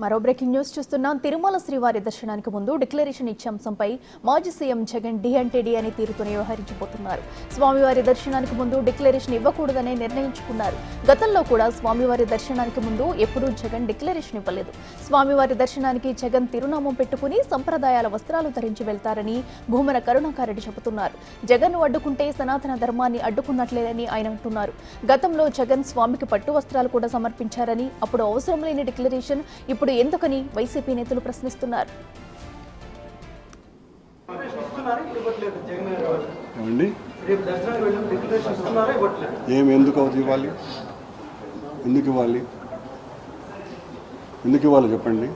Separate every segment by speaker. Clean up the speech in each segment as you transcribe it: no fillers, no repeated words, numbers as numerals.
Speaker 1: మరో breaking news చూస్తున్నాం. తిరుమల శ్రీవారి దర్శనానికి ముందు డిక్లరేషన్ ఇచ్చే అంశంపై మాజీ సీఎం జగన్ డి అంటే డి అని తీరుతూనే వ్యవహరించబోతున్నారు. స్వామివారి దర్శనానికి ముందు డిక్లరేషన్ ఇవ్వకూడదనే నిర్ణయించుకున్నారు. గతంలో కూడా స్వామివారి దర్శనానికి ముందు ఎప్పుడూ జగన్ డిక్లరేషన్ ఇవ్వలేదు. స్వామివారి దర్శనానికి జగన్ తిరునామం పెట్టుకుని సంప్రదాయాల వస్త్రాలు ధరించి వెళ్తారని భూమన కరుణాకరెడ్డి చెబుతున్నారు. జగన్ అడ్డుకుంటే సనాతన ధర్మాన్ని అడ్డుకున్నట్లేదని ఆయన అంటున్నారు. గతంలో జగన్ స్వామికి పట్టు వస్త్రాలు కూడా సమర్పించారని, అప్పుడు అవసరం లేని డిక్లరేషన్ ఇప్పుడు ఎందుకని వైసీపీ నేతలు ప్రశ్నిస్తున్నారు.
Speaker 2: ఎందుకు ఇవ్వాలి చెప్పండి.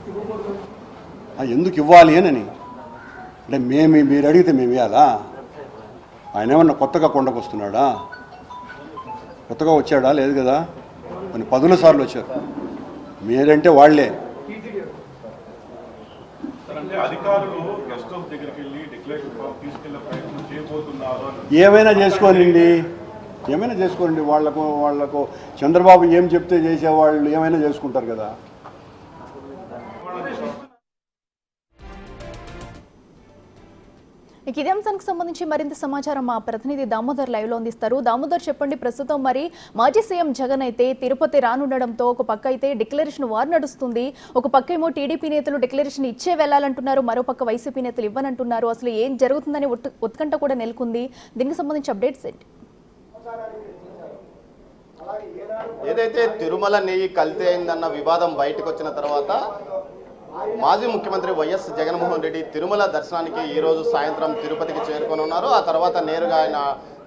Speaker 2: ఎందుకు ఇవ్వాలి అని అంటే మీరు అడిగితే మేము ఇవ్వాలా? ఆయన ఏమన్నా కొత్తగా కొండకు వస్తున్నాడా? కొత్తగా వచ్చాడా? లేదు కదా. కొన్ని 10 సార్లు వచ్చారు. మీరంటే వాళ్లే ఏమైనా చేసుకోండి. వాళ్లకు చంద్రబాబు ఏం చెప్తే చేసేవాళ్ళు ఏమైనా చేసుకుంటారు కదా.
Speaker 1: ఇదే అంశానికి సంబంధించి మరింత సమాచారం మా ప్రతినిధి దామోదర్ లైవ్ లో అందిస్తారు. దామోదర్, చెప్పండి. ప్రస్తుతం మరి మాజీ సీఎం జగన్ అయితే తిరుపతి రానుండడంతో ఒక పక్క అయితే డిక్లరేషన్ వార్ నడుస్తుంది. ఒక పక్క ఏమో టీడీపీ నేతలు డిక్లరేషన్ ఇచ్చే వెళ్లాలంటున్నారు, మరో పక్క వైసీపీ నేతలు ఇవ్వనంటున్నారు. అసలు ఏం జరుగుతుందని ఉత్కంఠ కూడా నెలకొంది. దీనికి సంబంధించి అప్డేట్స్ ఏంటి?
Speaker 3: ఏదైతే తిరుమల నెయ్యి కల్తీ అయిందన్న వివాదం బయటకు వచ్చిన తర్వాత మాజీ ముఖ్యమంత్రి వైఎస్ జగన్మోహన్ రెడ్డి తిరుమల దర్శనానికి ఈరోజు సాయంత్రం తిరుపతికి చేరుకొని ఉన్నారు. ఆ తర్వాత నేరుగా ఆయన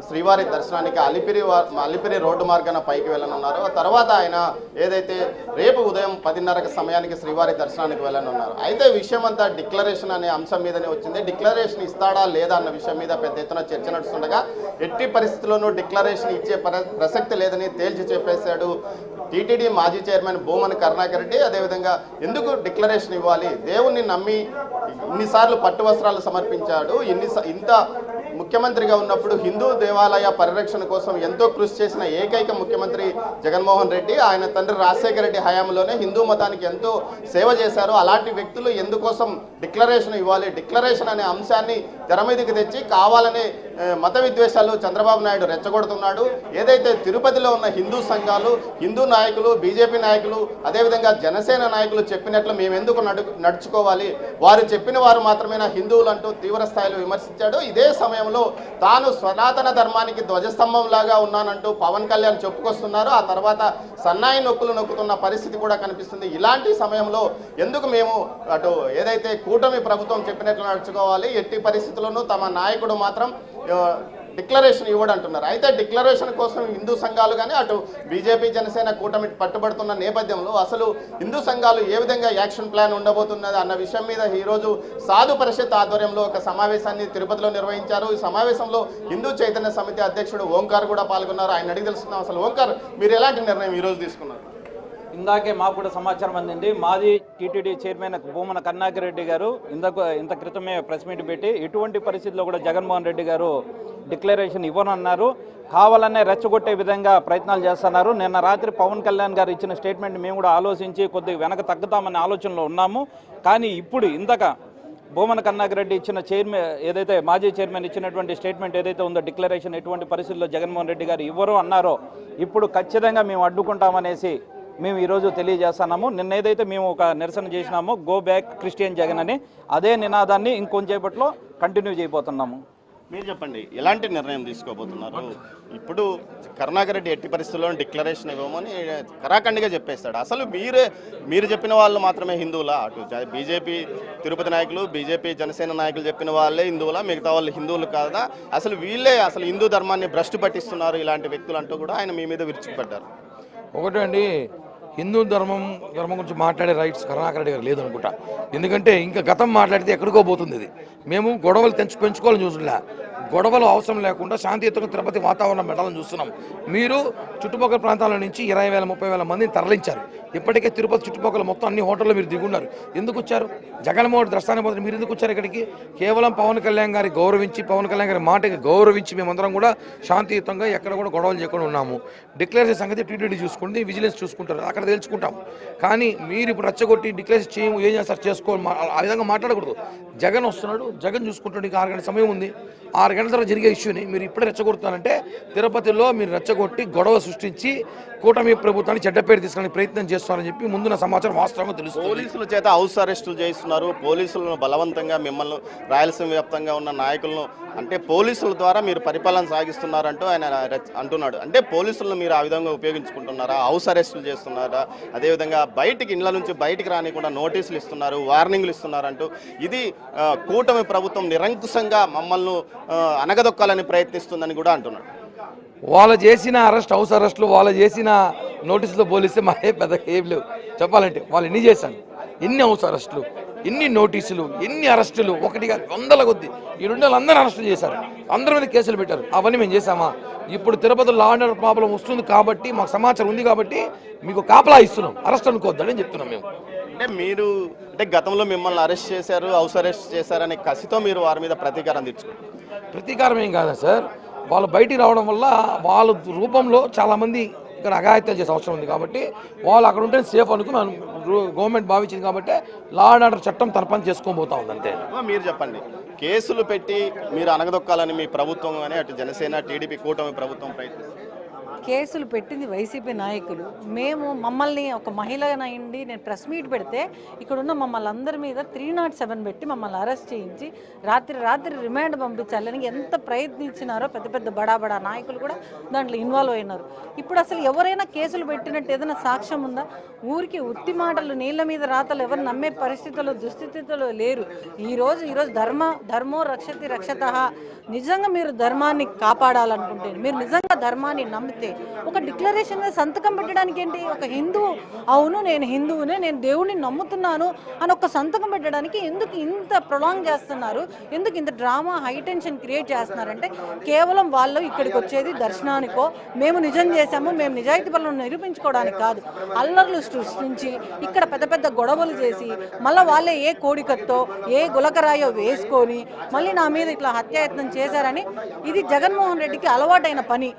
Speaker 3: శ్రీవారి దర్శనానికి అలిపిరి రోడ్డు మార్గాన పైకి వెళ్ళనున్నారు. ఆ తర్వాత ఆయన ఏదైతే రేపు ఉదయం 10:30 సమయానికి శ్రీవారి దర్శనానికి వెళ్ళనున్నారు. అయితే విషయం అంతా డిక్లరేషన్ అనే అంశం మీదనే వచ్చింది. డిక్లరేషన్ ఇస్తాడా లేదా అన్న విషయం మీద పెద్ద ఎత్తున చర్చ నడుస్తుండగా ఎట్టి పరిస్థితుల్లోనూ డిక్లరేషన్ ఇచ్చే ప్రసక్తి లేదని తేల్చి చెప్పేశాడు టీటీడీ మాజీ చైర్మన్ భూమన కరుణాకర్ రెడ్డి. అదేవిధంగా ఎందుకు డిక్లరేషన్ ఇవ్వాలి? దేవుణ్ణి నమ్మి ఇన్నిసార్లు పట్టు వస్త్రాలు సమర్పించాడు. ఇంత ముఖ్యమంత్రిగా ఉన్నప్పుడు హిందూ దేవాలయ పరిరక్షణ కోసం ఎంతో కృషి చేసిన ఏకైక ముఖ్యమంత్రి జగన్మోహన్ రెడ్డి. ఆయన తండ్రి రాజశేఖర రెడ్డి హయాంలోనే హిందూ మతానికి ఎంతో సేవ చేశారు. అలాంటి వ్యక్తులు ఎందుకోసం డిక్లరేషన్ ఇవ్వాలి? డిక్లరేషన్ అనే అంశాన్ని తెర మీదకి తెచ్చి కావాలనే మత విద్వేషాలు చంద్రబాబు నాయుడు రెచ్చగొడుతున్నాడు. ఏదైతే తిరుపతిలో ఉన్న హిందూ సంఘాలు, హిందూ నాయకులు, బీజేపీ నాయకులు, అదేవిధంగా జనసేన నాయకులు చెప్పినట్లు మేము ఎందుకు నడుచుకోవాలి? వారు చెప్పిన వారు మాత్రమే హిందువులు అంటూ తీవ్ర స్థాయిలో విమర్శించాడు. ఇదే సమయంలో తాను సనాతన ధర్మానికి ధ్వజస్తంభం లాగా ఉన్నానంటూ పవన్ కళ్యాణ్ చెప్పుకొస్తున్నారు. ఆ తర్వాత సన్నాయి నొక్కులు నొక్కుతున్న పరిస్థితి కూడా కనిపిస్తుంది. ఇలాంటి సమయంలో ఎందుకు మేము అటు ఏదైతే కూటమి ప్రభుత్వం చెప్పినట్లు నడుచుకోవాలి? ఎట్టి పరిస్థితుల్లోనూ తమ నాయకుడు మాత్రం డిక్లరేషన్ ఇవ్వడంటున్నారు. అయితే డిక్లరేషన్ కోసం హిందూ సంఘాలు కానీ అటు బీజేపీ జనసేన కూటమి పట్టుబడుతున్న నేపథ్యంలో అసలు హిందూ సంఘాలు ఏ విధంగా యాక్షన్ ప్లాన్ ఉండబోతున్నది అన్న విషయం మీద ఈరోజు సాధు పరిషత్ ఆధ్వర్యంలో ఒక సమావేశాన్ని తిరుపతిలో నిర్వహించారు. ఈ సమావేశంలో హిందూ చైతన్య సమితి అధ్యక్షుడు ఓంకార్ కూడా పాల్గొన్నారు. ఆయన అడిగి తెలుసుకుందాం. అసలు ఓంకార్, మీరు ఎలాంటి నిర్ణయం ఈరోజు తీసుకున్నారు?
Speaker 4: ఇందాకే మాకు కూడా సమాచారం అందింది. మాజీ టీటీడీ చైర్మన్ భూమన కరుణాకర్ రెడ్డి గారు ఇంత క్రితమే ప్రెస్ మీట్ పెట్టి ఎటువంటి పరిస్థితుల్లో కూడా జగన్మోహన్ రెడ్డి గారు డిక్లరేషన్ ఇవ్వనన్నారు, కావాలనే రెచ్చగొట్టే విధంగా ప్రయత్నాలు చేస్తున్నారు. నిన్న రాత్రి పవన్ కళ్యాణ్ గారు ఇచ్చిన స్టేట్మెంట్ మేము కూడా ఆలోచించి కొద్దిగా వెనక తగ్గుతామనే ఆలోచనలో ఉన్నాము. కానీ ఇప్పుడు ఇందాక భూమన కరుణాకర్ రెడ్డి ఇచ్చిన ఏదైతే మాజీ చైర్మన్ ఇచ్చినటువంటి స్టేట్మెంట్ ఏదైతే ఉందో డిక్లరేషన్ ఎటువంటి పరిస్థితుల్లో జగన్మోహన్ రెడ్డి గారు ఇవ్వరు అన్నారో ఇప్పుడు ఖచ్చితంగా మేము అడ్డుకుంటామనేసి మేము ఈరోజు తెలియజేస్తున్నాము. నిన్న ఏదైతే మేము ఒక నిరసన చేసినామో గో బ్యాక్ క్రిస్టియన్ జగన్ అని, అదే నినాదాన్ని ఇంకొంచేపట్లో కంటిన్యూ చేయబోతున్నాము.
Speaker 3: మీరు చెప్పండి, ఎలాంటి నిర్ణయం తీసుకోబోతున్నారు? ఇప్పుడు కరుణాకర్ రెడ్డి ఎట్టి పరిస్థితుల్లో డిక్లరేషన్ ఇవ్వమని కరాఖండిగా చెప్పేస్తాడు. అసలు మీరు చెప్పిన వాళ్ళు మాత్రమే హిందువులా? అటు బీజేపీ తిరుపతి నాయకులు, బీజేపీ జనసేన నాయకులు చెప్పిన వాళ్ళే హిందువులా? మిగతా వాళ్ళు హిందువులు కాదా? అసలు వీళ్ళే అసలు హిందూ ధర్మాన్ని భ్రష్టు పట్టిస్తున్నారు ఇలాంటి వ్యక్తులు అంటూ కూడా ఆయన మీ మీద విరుచుకుపడ్డారు.
Speaker 5: ఒకటే అండి, హిందూ ధర్మం గురించి మాట్లాడే రైట్స్ కరుణాకర్ రెడ్డి గారు లేదనుకుంటా. ఎందుకంటే ఇంకా గతం మాట్లాడితే ఎక్కడికో పోతుంది. ఇది మేము గొడవలు పెంచుకోవాలని చూసులే, గొడవలు అవసరం లేకుండా శాంతియుతంగా తిరుపతి వాతావరణం పెట్టాలని చూస్తున్నాం. మీరు చుట్టుపక్కల ప్రాంతాల నుంచి 20,000 30,000 మందిని తరలించారు. ఇప్పటికే తిరుపతి చుట్టుపక్కల మొత్తం అన్ని హోటల్లో మీరు దిగున్నారు. ఎందుకు వచ్చారు? జగన్మోహన్ దర్శనానికి పోతే మీరు ఎందుకు వచ్చారు ఇక్కడికి? కేవలం పవన్ కళ్యాణ్ గారి గౌరవించి, పవన్ కళ్యాణ్ గారి మాటకి గౌరవించి మేమందరం కూడా శాంతియుతంగా ఎక్కడ కూడా గొడవలు చేయకుండా ఉన్నాము. డిక్లేరేషన్ సంగతి టీటీడీ చూసుకుంటే, విజిలెన్స్ చూసుకుంటారు, అక్కడ తెలుసుకుంటాం. కానీ మీరు ఇప్పుడు రెచ్చగొట్టి డిక్లేరేషన్ చేయము, ఏం చేస్తారు చేసుకో, ఆ విధంగా మాట్లాడకూడదు. జగన్ వస్తున్నాడు, జగన్ చూసుకుంటాడు. ఇంకా 6 గంటల సమయం ఉంది. 6 గంటల తర్వాత జరిగే ఇష్యూని మీరు ఇప్పుడే రెచ్చగొడుతున్నారంటే తిరుపతిలో మీరు రెచ్చగొట్టి గొడవ సృష్టించి కూటమి ప్రభుత్వాన్ని చెడ్డపేరు తీసుకునే ప్రయత్నం చేస్తున్నారని చెప్పి ముందున్న సమాచారం వాస్తవంగా తెలుస్తుంది.
Speaker 3: పోలీసుల చేత హౌస్ అరెస్టులు చేయిస్తున్నారు. పోలీసులను బలవంతంగా మిమ్మల్ని రాయలసీమ వ్యాప్తంగా ఉన్న నాయకులను అంటే పోలీసుల ద్వారా మీరు పరిపాలన సాగిస్తున్నారంటూ ఆయన అంటున్నాడు. అంటే పోలీసులను మీరు ఆ విధంగా ఉపయోగించుకుంటున్నారా? హౌస్ అరెస్టులు చేస్తున్నారా? అదేవిధంగా బయటికి ఇళ్ల నుంచి బయటికి రానికుండా నోటీసులు ఇస్తున్నారు, వార్నింగ్లు ఇస్తున్నారంటూ ఇది కూటమి ప్రభుత్వం నిరంకుశంగా మమ్మల్ని అనగదొక్కాలని ప్రయత్నిస్తుందని కూడా అంటున్నాడు.
Speaker 5: వాళ్ళు చేసిన అరెస్ట్, హౌస్ అరెస్టులు, వాళ్ళు చేసిన నోటీసులు పోలిస్తే మాకే పెద్ద ఏం లేవు. చెప్పాలంటే వాళ్ళు ఎన్ని చేశారు, ఎన్ని హౌస్ అరెస్టులు, ఎన్ని నోటీసులు, ఎన్ని అరెస్టులు, ఒకటిగా 100ల కొద్ది ఈ 2 అందరూ అరెస్టులు చేశారు. అందరి మీద కేసులు పెట్టారు. అవన్నీ మేము చేశామా? ఇప్పుడు తిరుపతిలో లా అండ్ ఆర్డర్ ప్రాబ్లం వస్తుంది కాబట్టి, మాకు సమాచారం ఉంది కాబట్టి మీకు కాపలా ఇస్తున్నాం, అరెస్ట్ అనుకోవద్దని చెప్తున్నాం మేము.
Speaker 3: అంటే మీరు అంటే గతంలో మిమ్మల్ని అరెస్ట్ చేశారు, హౌస్ అరెస్ట్ చేశారనే కసితో మీరు వారి మీద ప్రతీకారం తీర్చుకున్నారు.
Speaker 5: ప్రతీకారం ఏం కాదా సార్, వాళ్ళు బయటికి రావడం వల్ల వాళ్ళ రూపంలో చాలామంది ఇక్కడ అఘాయిత్యాలు చేసే అవసరం ఉంది కాబట్టి వాళ్ళు అక్కడ ఉంటే సేఫ్ అనుకుని గవర్నమెంట్ భావించింది కాబట్టి లా అండ్ ఆర్డర్ చట్టం తన పని చేసుకొని పోతా ఉంది అంతే.
Speaker 3: మీరు చెప్పండి, కేసులు పెట్టి మీరు అనగదొక్కాలని మీ ప్రభుత్వం కానీ అటు జనసేన టీడీపీ కూటమి ప్రభుత్వం ప్రయత్నిస్తుంది.
Speaker 6: కేసులు పెట్టింది వైసీపీ నాయకులు. మమ్మల్ని ఒక మహిళనైండి నేను ప్రెస్ మీట్ పెడితే ఇక్కడున్న మమ్మల్ని అందరి మీద 307 పెట్టి మమ్మల్ని అరెస్ట్ చేయించి రాత్రి రిమాండ్ పంపించాలని ఎంత ప్రయత్నించినారో పెద్ద పెద్ద బడా నాయకులు కూడా దాంట్లో ఇన్వాల్వ్ అయినారు. ఇప్పుడు అసలు ఎవరైనా కేసులు పెట్టినట్టు ఏదైనా సాక్ష్యం ఉందా? ఊరికి ఉత్తి మాటలు, నీళ్ళ మీద రాతలు ఎవరు నమ్మే పరిస్థితుల్లో దుస్థితిలో లేరు. ఈరోజు ధర్మో రక్షతి రక్షతః. నిజంగా మీరు ధర్మాన్ని కాపాడాలనుకుంటే, మీరు నిజంగా ధర్మాన్ని నమ్మితే ఒక డిక్లరేషన్ మీద సంతకం పెట్టడానికి ఏంటి? ఒక హిందువు, అవును నేను హిందువునే, నేను దేవుడిని నమ్ముతున్నాను అని ఒక సంతకం పెట్టడానికి ఎందుకు ఇంత ప్రొలాంగ్ చేస్తున్నారు? ఎందుకు ఇంత డ్రామా, హై టెన్షన్ క్రియేట్ చేస్తున్నారంటే కేవలం వాళ్ళు ఇక్కడికి వచ్చేది దర్శనానికో, మేము నిజం చేశాము, మేము నిజాయితీ పనులను నిరూపించుకోవడానికి కాదు. అల్లర్లు సృష్టించి ఇక్కడ పెద్ద పెద్ద గొడవలు చేసి మళ్ళీ వాళ్ళే ఏ కోడికత్తో ఏ గులకరాయో వేసుకొని మళ్ళీ నా మీద ఇట్లా హత్యాయత్నం చేశారని, ఇది జగన్మోహన్ రెడ్డికి అలవాటైన పని.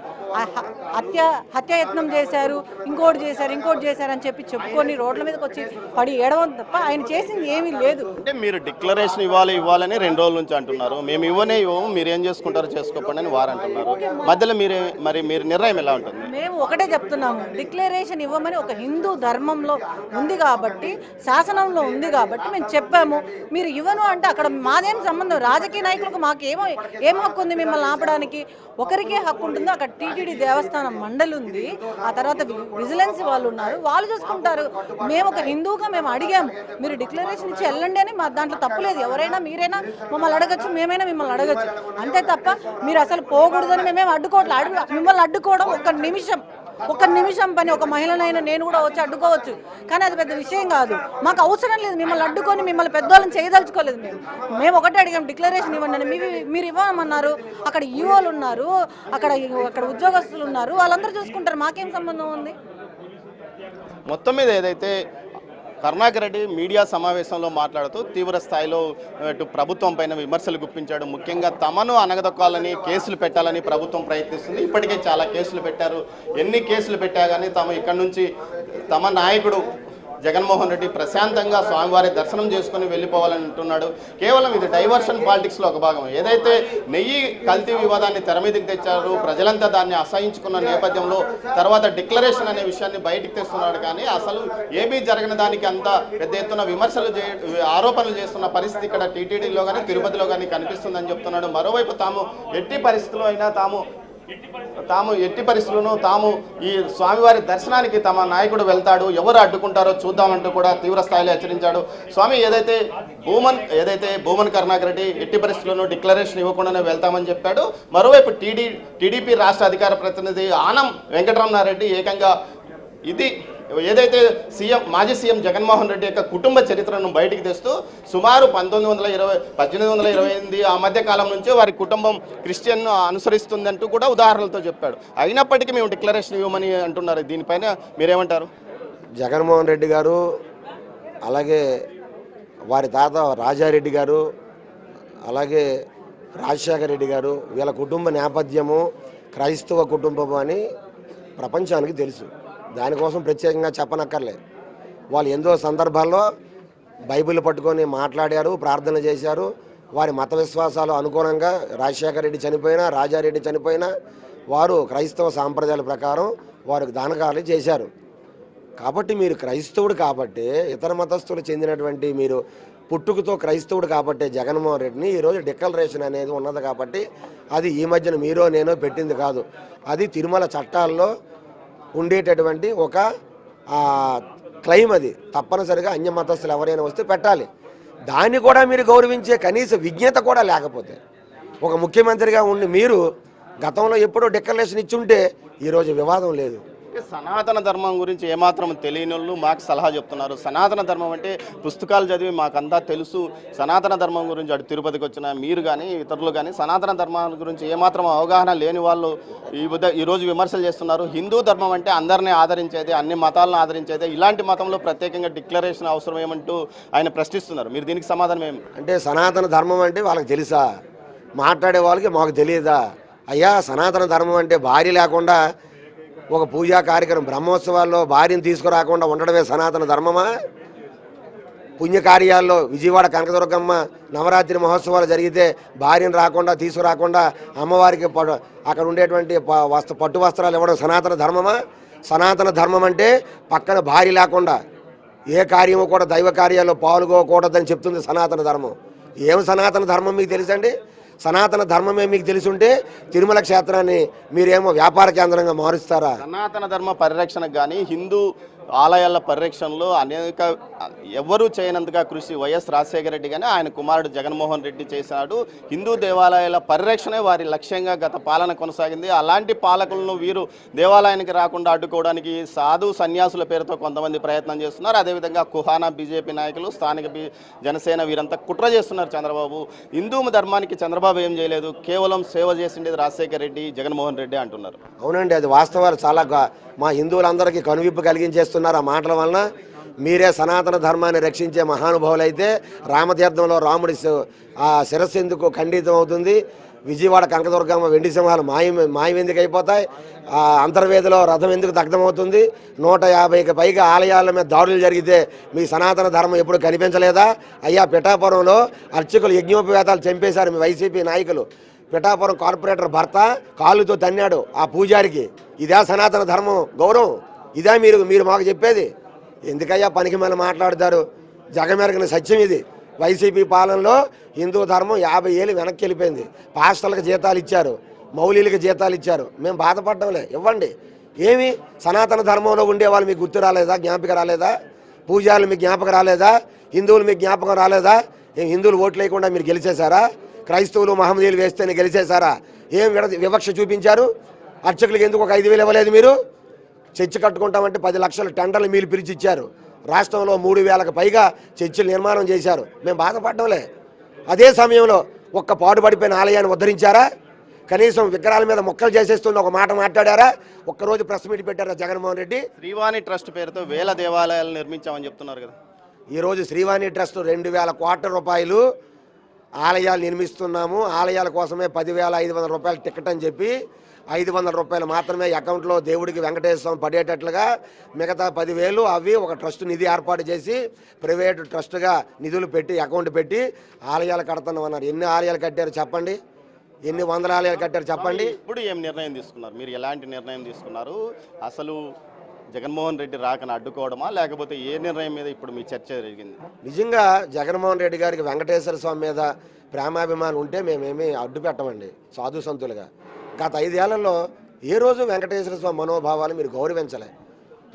Speaker 6: హత్యాయత్నం చేశారు, ఇంకోటి చేశారు అని చెప్పి చెప్పుకొని రోడ్ల మీదకి వచ్చి పడి ఏడవం తప్ప ఆయన చేసింది ఏమీ లేదు.
Speaker 3: అంటే మీరు డిక్లరేషన్ ఇవ్వాలని 2 రోజుల నుంచి అంటున్నారు. మేము ఇవ్వము, మీరు ఏం చేసుకుంటారో చేసుకోండి అని వారు అంటున్నారు. మధ్యలో మీరు నిర్ణయం ఎలా ఉంటుంది?
Speaker 6: మేము ఒకటే చెప్తున్నాము, డిక్లరేషన్ ఇవ్వమని ఒక హిందూ ధర్మంలో ఉంది కాబట్టి, శాసనంలో ఉంది కాబట్టి మేము చెప్పాము. మీరు ఇవ్వను అంటే అక్కడ మాదేం సంబంధం? రాజకీయ నాయకులకు మాకు ఏం హక్కు ఉంది మిమ్మల్ని ఆపడానికి? ఒకరికే హక్కు ఉంటుందో అక్కడ టీటీడీ దేవస్థానం మండలి ఉంది, ఆ తర్వాత విజిలెన్స్ వాళ్ళు ఉన్నారు, వాళ్ళు చూసుకుంటారు. మేము ఒక హిందువుగా మేము అడిగాము, మీరు డిక్లరేషన్ ఇచ్చి వెళ్ళండి అని. మా దాంట్లో తప్పులేదు. ఎవరైనా మీరైనా మమ్మల్ని అడగచ్చు, మేమైనా మిమ్మల్ని అడగచ్చు. అంతే తప్ప మీరు అసలు పోకూడదని మేమేం అడ్డుకోవట్లేదు. మిమ్మల్ని అడ్డుకోవడం ఒక నిమిషం పని. ఒక మహిళనైనా నేను కూడా వచ్చి అడ్డుకోవచ్చు, కానీ అది పెద్ద విషయం కాదు. మాకు అవసరం లేదు మిమ్మల్ని అడ్డుకొని, మిమ్మల్ని పెద్దవాళ్ళని చేయదలుచుకోలేదు. మేము ఒకటే అడిగాం, డిక్లరేషన్ ఇవ్వండి అని. మీరు ఇవ్వమన్నారు. అక్కడ ఈఓలు ఉన్నారు, అక్కడ ఉద్యోగస్తులు ఉన్నారు, వాళ్ళందరూ చూసుకుంటారు. మాకేం సంబంధం ఉంది?
Speaker 3: మొత్తం మీద ఏదైతే కరుణాకర్ రెడ్డి మీడియా సమావేశంలో మాట్లాడుతూ తీవ్ర స్థాయిలో ఇటు ప్రభుత్వం పైన విమర్శలు గుప్పించాడు. ముఖ్యంగా తమను అనగదొక్కాలని, కేసులు పెట్టాలని ప్రభుత్వం ప్రయత్నిస్తుంది. ఇప్పటికే చాలా కేసులు పెట్టారు. ఎన్ని కేసులు పెట్టా కానీ ఇక్కడి నుంచి తమ నాయకుడు జగన్మోహన్ రెడ్డి ప్రశాంతంగా స్వామివారి దర్శనం చేసుకుని వెళ్ళిపోవాలని అంటున్నాడు. కేవలం ఇది డైవర్షన్ పాలిటిక్స్లో ఒక భాగం. ఏదైతే నెయ్యి కల్తీ వివాదాన్ని తెర మీదకి తెచ్చారు, ప్రజలంతా దాన్ని అసహించుకున్న నేపథ్యంలో తర్వాత డిక్లరేషన్ అనే విషయాన్ని బయటికి తెస్తున్నాడు. కానీ అసలు ఏమీ జరగని దానికి అంత పెద్ద ఎత్తున ఆరోపణలు చేస్తున్న పరిస్థితి ఇక్కడ టీటీడీలో కానీ తిరుపతిలో కానీ కనిపిస్తుందని చెప్తున్నాడు. మరోవైపు తాము ఎట్టి పరిస్థితుల్లో అయినా ఎట్టి పరిస్థితుల్లోనూ తాము ఈ స్వామివారి దర్శనానికి తమ నాయకుడు వెళ్తాడు, ఎవరు అడ్డుకుంటారో చూద్దామంటూ కూడా తీవ్ర స్థాయిలో హెచ్చరించాడు. స్వామి ఏదైతే భూమన్ కరుణాకర్ రెడ్డి ఎట్టి పరిస్థితుల్లోనూ డిక్లరేషన్ ఇవ్వకుండానే వెళ్తామని చెప్పాడు. మరోవైపు టీడీపీ రాష్ట్ర అధికార ప్రతినిధి ఆనం వెంకటరమణారెడ్డి ఏకంగా ఇది ఏదైతే మాజీ సీఎం జగన్మోహన్ రెడ్డి యొక్క కుటుంబ చరిత్రను బయటికి తెస్తూ సుమారు 1828 ఆ మధ్య కాలం నుంచే వారి కుటుంబం క్రిస్టియన్ను అనుసరిస్తుందంటూ కూడా ఉదాహరణలతో చెప్పాడు. అయినప్పటికీ మేము డిక్లరేషన్ ఇవ్వమని అంటున్నారు. దీనిపైన మీరేమంటారు?
Speaker 7: జగన్మోహన్ రెడ్డి గారు, అలాగే వారి తాత రాజారెడ్డి గారు, అలాగే రాజశేఖర రెడ్డి గారు, వీళ్ళ కుటుంబ నేపథ్యము క్రైస్తవ కుటుంబం అని ప్రపంచానికి తెలుసు. దానికోసం ప్రత్యేకంగా చెప్పనక్కర్లే. వాళ్ళు ఎంతో సందర్భాల్లో బైబిల్ పట్టుకొని మాట్లాడారు, ప్రార్థన చేశారు. వారి మత విశ్వాసాలు అనుగుణంగా రాజశేఖర రెడ్డి చనిపోయినా, రాజారెడ్డి చనిపోయినా వారు క్రైస్తవ సాంప్రదాయాల ప్రకారం వారికి దానకార్యాలు చేశారు. కాబట్టి మీరు క్రైస్తవుడు కాబట్టి, ఇతర మతస్థులు చెందినటువంటి మీరు పుట్టుకతో క్రైస్తవుడు కాబట్టి జగన్మోహన్ రెడ్డిని ఈరోజు డిక్లరేషన్ అనేది ఉన్నది కాబట్టి, అది ఈ మధ్యన మీరో నేనో పెట్టింది కాదు. అది తిరుమల చట్టాల్లో ఉండేటటువంటి ఒక క్లెయిమ్. అది తప్పనిసరిగా అన్య మతస్థులు ఎవరైనా వస్తే పెట్టాలి. దాన్ని కూడా మీరు గౌరవించే కనీస విజ్ఞత కూడా లేకపోతే, ఒక ముఖ్యమంత్రిగా ఉండి మీరు గతంలో ఎప్పుడో డిక్లరేషన్ ఇచ్చుంటే ఈరోజు వివాదం లేదు.
Speaker 3: సనాతన ధర్మం గురించి ఏమాత్రం తెలియని వాళ్ళు మాకు సలహా చెప్తున్నారు. సనాతన ధర్మం అంటే పుస్తకాలు చదివి మాకంతా తెలుసు. సనాతన ధర్మం గురించి అటు తిరుపతికి వచ్చిన మీరు కానీ ఇతరులు కానీ సనాతన ధర్మం గురించి ఏమాత్రం అవగాహన లేని వాళ్ళు ఈరోజు విమర్శలు చేస్తున్నారు. హిందూ ధర్మం అంటే అందరినీ ఆదరించేది, అన్ని మతాలను ఆదరించేది. ఇలాంటి మతంలో ప్రత్యేకంగా డిక్లరేషన్ అవసరం ఏమంటూ ఆయన ప్రశ్నిస్తున్నారు. మీరు దీనికి సమాధానం ఏమి?
Speaker 7: అంటే సనాతన ధర్మం అంటే వాళ్ళకి తెలుసా? మాట్లాడే వాళ్ళకి మాకు తెలియదా? అయ్యా, సనాతన ధర్మం అంటే భార్య లేకుండా ఒక పూజా కార్యక్రమం, బ్రహ్మోత్సవాల్లో భార్యను తీసుకురాకుండా ఉండడమే సనాతన ధర్మమా? పుణ్యకార్యాల్లో విజయవాడ కనకదుర్గమ్మ నవరాత్రి మహోత్సవాలు జరిగితే భార్యను రాకుండా తీసుకురాకుండా అమ్మవారికి అక్కడ ఉండేటువంటి పట్టు వస్త్రాలు ఇవ్వడం సనాతన ధర్మమా? సనాతన ధర్మం అంటే పక్కన భార్య లేకుండా ఏ కార్యము కూడా దైవ కార్యాల్లో పాల్గొకూడదని చెప్తుంది సనాతన ధర్మం. ఏం సనాతన ధర్మం మీకు తెలుసండి? సనాతన ధర్మమే మీకు తెలుసుంటే తిరుమల క్షేత్రాన్ని మీరేమో వ్యాపార కేంద్రంగా మారుస్తారా?
Speaker 3: సనాతన ధర్మ పరిరక్షణకు కానీ హిందూ ఆలయాల పరిరక్షణలో అనేక ఎవరూ చేయనంతగా కృషి వైఎస్ రాజశేఖర రెడ్డి కానీ ఆయన కుమారుడు జగన్మోహన్ రెడ్డి చేశాడు. హిందూ దేవాలయాల పరిరక్షణే వారి లక్ష్యంగా గత పాలన కొనసాగింది. అలాంటి పాలకులను వీరు దేవాలయానికి రాకుండా అడ్డుకోవడానికి సాధు సన్యాసుల పేరుతో కొంతమంది ప్రయత్నం చేస్తున్నారు. అదేవిధంగా కుహానా బీజేపీ నాయకులు, స్థానిక జనసేన వీరంతా కుట్ర చేస్తున్నారు. చంద్రబాబు హిందూ ధర్మానికి చంద్రబాబు ఏం చేయలేదు, కేవలం సేవ చేసిండేది రాజశేఖర రెడ్డి, జగన్మోహన్ రెడ్డి అంటున్నారు.
Speaker 7: అవునండి, అది వాస్తవాలు. చాలా మా హిందువులందరికీ కనువిప్పు కలిగించేస్తున్నారు ఆ మాటల వలన. మీరే సనాతన ధర్మాన్ని రక్షించే మహానుభావులు అయితే రామతీర్థంలో రాముడి శిరస్సు ఎందుకు ఖండితం అవుతుంది? విజయవాడ కనకదుర్గమ్మ వెండి సింహాలు మాయం ఎందుకు అయిపోతాయి? అంతర్వేదిలో రథం ఎందుకు దగ్ధమవుతుంది? 150కి పైగా ఆలయాల మీద దాడులు జరిగితే మీ సనాతన ధర్మం ఎప్పుడు కనిపించలేదా? అయ్యా, పిఠాపురంలో అర్చకులు యజ్ఞోపవేతాలు చంపేశారు మీ వైసీపీ నాయకులు. పిఠాపురం కార్పొరేటర్ భర్త కాళ్ళుతో తన్నాడు ఆ పూజారికి. ఇదే సనాతన ధర్మం గౌరవం? ఇదే మీరు మాకు చెప్పేది? ఎందుకయ్యా పనికి మళ్ళీ మాట్లాడతారు? జగమెరగని సత్యం ఇది. వైసీపీ పాలనలో హిందూ ధర్మం 50 ఏళ్ళు వెనక్కి వెళ్ళిపోయింది. పాస్టర్లకు జీతాలు ఇచ్చారు, మౌలీలకు జీతాలు ఇచ్చారు. మేము బాధపడ్డంలే, ఇవ్వండి. ఏమి సనాతన ధర్మంలో ఉండేవాళ్ళు మీకు గుర్తు రాలేదా? జ్ఞాపకం రాలేదా? పూజారులు మీకు జ్ఞాపకం రాలేదా? హిందువులు మీకు జ్ఞాపకం రాలేదా? హిందువులు ఓట్లు వేయకుండా మీరు గెలిచేశారా? క్రైస్తవులు మహమ్మదీయులు వేస్తేనే గెలిచేశారా? ఏం వివక్ష చూపించారు? అర్చకులకు ఎందుకు ఒక 5,000 ఇవ్వలేదు? మీరు చర్చి కట్టుకుంటామంటే 10 లక్షల టెండర్లు మీరు పిలిచి ఇచ్చారు. రాష్ట్రంలో 3,000కు పైగా చర్చిలు నిర్మాణం చేశారు. మేము బాధపడడంలే. అదే సమయంలో ఒక్క పాడుపడిపోయిన ఆలయాన్ని ఉద్ధరించారా? కనీసం విగ్రహాల మీద మొక్కలు చేసేస్తున్న ఒక మాట మాట్లాడారా? ఒక్కరోజు ప్రెస్ మీట్ పెట్టారా జగన్మోహన్ రెడ్డి?
Speaker 3: శ్రీవాణి ట్రస్ట్ పేరుతో 1000 దేవాలయాలు నిర్మించామని చెప్తున్నారు కదా.
Speaker 7: ఈరోజు శ్రీవాణి ట్రస్ట్ 2,000 కోట్ల రూపాయలు ఆలయాలు నిర్మిస్తున్నాము, ఆలయాల కోసమే 10,500 రూపాయలు టికెట్ అని చెప్పి 500 రూపాయలు మాత్రమే అకౌంట్లో దేవుడికి వెంకటేశ్వర స్వామి పడేటట్లుగా మిగతా 10,000 అవి ఒక ట్రస్ట్ నిధి ఏర్పాటు చేసి ప్రైవేటు ట్రస్ట్గా నిధులు పెట్టి అకౌంట్ పెట్టి ఆలయాలు కడుతున్నామన్నారు. ఎన్ని ఆలయాలు కట్టారు చెప్పండి? ఎన్ని వందల ఆలయాలు కట్టారు చెప్పండి?
Speaker 3: ఇప్పుడు ఏం నిర్ణయం తీసుకున్నారు? మీరు ఎలాంటి నిర్ణయం తీసుకున్నారు? అసలు జగన్మోహన్ రెడ్డి రాకను అడ్డుకోవడమా, లేకపోతే ఏ నిర్ణయం మీద ఇప్పుడు మీ చర్చ జరిగింది?
Speaker 7: నిజంగా జగన్మోహన్ రెడ్డి గారికి వెంకటేశ్వర స్వామి మీద ప్రేమాభిమానం ఉంటే మేమేమీ అడ్డు పెట్టమండి. సాధు సంతులుగా గత 5 ఏళ్లలో ఏ రోజు వెంకటేశ్వర స్వామి మనోభావాలు మీరు గౌరవించలే.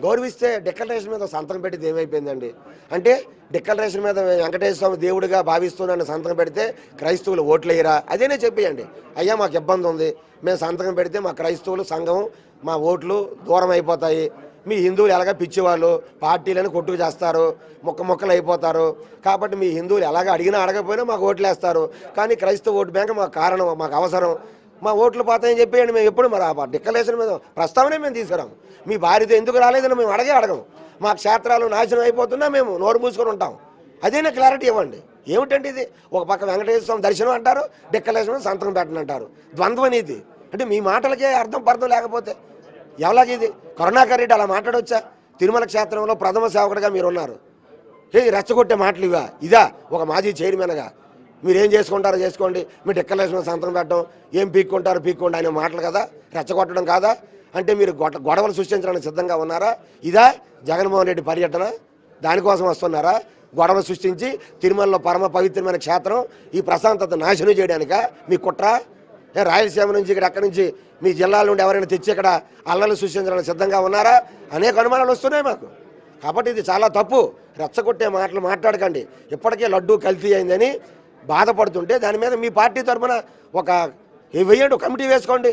Speaker 7: గౌరవిస్తే డిక్లరేషన్ మీద సంతకం పెట్టితే ఏమైపోయిందండి? అంటే డిక్లరేషన్ మీద వెంకటేశ్వర స్వామి దేవుడిగా భావిస్తున్నాను సంతకం పెడితే క్రైస్తవులు ఓట్లు వేయరా? అదేనే చెప్పేయండి. అయ్యా, మాకు ఇబ్బంది ఉంది, మేము సంతకం పెడితే మా క్రైస్తవులు సంఘం మా ఓట్లు దూరం అయిపోతాయి, మీ హిందువులు ఎలాగ పిచ్చివాళ్ళు, పార్టీలను కొట్టుకు చేస్తారు, మొక్కలు అయిపోతారు. కాబట్టి మీ హిందువులు ఎలాగ అడిగినా అడగకపోయినా మాకు ఓట్లు వేస్తారు. కానీ క్రైస్తవ ఓటు బ్యాంక్ మాకు కారణం, మాకు అవసరం. మా ఓట్లు పోతాయని చెప్పేయండి. మేము ఎప్పుడు మరి ఆ డిక్లరేషన్ మీద ప్రస్తావనే మేము తీసుకురాము. మీ భార్యతో ఎందుకు రాలేదని మేము అడగము. మా క్షేత్రాలు నాశనం అయిపోతున్నా మేము నోరు మూసుకొని ఉంటాం. అదేనా క్లారిటీ ఇవ్వండి. ఏమిటంటే ఇది ఒక పక్క వెంకటేశ్వర స్వామి దర్శనం అంటారు, డిక్లరేషన్ సంతకం పెట్టని అంటారు. ద్వంద్వ నీతి అంటే మీ మాటలకే అర్థం లేకపోతే ఎలాగేది? కరుణాకర్ రెడ్డి అలా మాట్లాడవచ్చా? తిరుమల క్షేత్రంలో ప్రథమ సేవకుడిగా మీరు ఉన్నారు. రెచ్చగొట్టే మాటలు ఇదా ఒక మాజీ చైర్మన్గా? మీరేం చేసుకుంటారో చేసుకోండి, మీ డిక్లరేషన్ సంతకం పెట్టడం, ఏం పీక్కోండి అనే మాటలు కదా, రెచ్చగొట్టడం కాదా? అంటే మీరు గొడవలు సృష్టించడానికి సిద్ధంగా ఉన్నారా? ఇదా జగన్మోహన్ రెడ్డి పర్యటన? దానికోసం వస్తున్నారా? గొడవలు సృష్టించి తిరుమలలో పరమ పవిత్రమైన క్షేత్రం ఈ ప్రశాంతత నాశనం చేయడానిక మీ కుట్ర? రాయలసీమ నుంచి ఇక్కడ అక్కడి నుంచి మీ జిల్లాల నుండి ఎవరైనా తెచ్చి ఇక్కడ అల్లలు సృష్టించడానికి సిద్ధంగా ఉన్నారా? అనేక అనుమానాలు వస్తున్నాయి మాకు. కాబట్టి ఇది చాలా తప్పు. రెచ్చగొట్టే మాటలు మాట్లాడకండి. ఇప్పటికే లడ్డూ కల్తీ అయిందని బాధపడుతుంటే దాని మీద మీ పార్టీ తరఫున ఒక వేయండి, కమిటీ వేసుకోండి,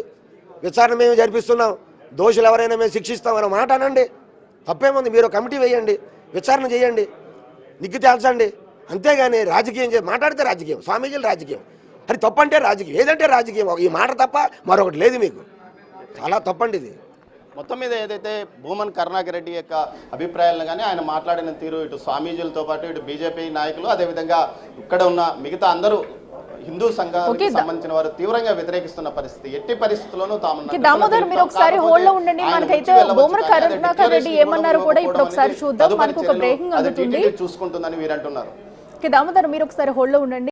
Speaker 7: విచారణ మేము జరిపిస్తున్నాం, దోషులు ఎవరైనా మేము శిక్షిస్తామన్న మాట అనండి. తప్పేముంది? మీరు కమిటీ వేయండి, విచారణ చేయండి, నిగ్గు తేల్చండి. అంతేగాని రాజకీయం మాట్లాడితే రాజకీయం, స్వామీజీలు రాజకీయం, అది తప్పంటే రాజకీయం, ఏదంటే రాజకీయం. ఈ మాట తప్ప మరొకటి లేదు మీకు. చాలా తప్పండి ఇది.
Speaker 3: మొత్తం మీద ఏదైతే భూమన్ కరుణాకర్ రెడ్డి యొక్క అభిప్రాయాలను కానీ ఆయన మాట్లాడిన తీరు ఇటు స్వామీజీలతో పాటు ఇటు బీజేపీ నాయకులు అదేవిధంగా ఇక్కడ ఉన్న మిగతా అందరూ హిందూ సంఘానికి సంబంధించిన వారు తీవ్రంగా వ్యతిరేకిస్తున్న పరిస్థితి. ఎట్టి పరిస్థితుల్లోనూ తాము
Speaker 1: దామోదర్ మీరు ఒకసారి హోల్డ్ లో ఉండండి. మనకైతే భూమన్ కరుణాకర్ రెడ్డి ఏమన్నారు కూడా ఇప్పుడు ఒకసారి చూద్దాం. మనకు ఒక బ్రేకింగ్ అందుతుంది
Speaker 3: చూసుకుంటుందని వీరు అంటున్నారు.
Speaker 1: దామోదర్ మీరు ఒకసారి హోల్డ్ లో ఉండండి.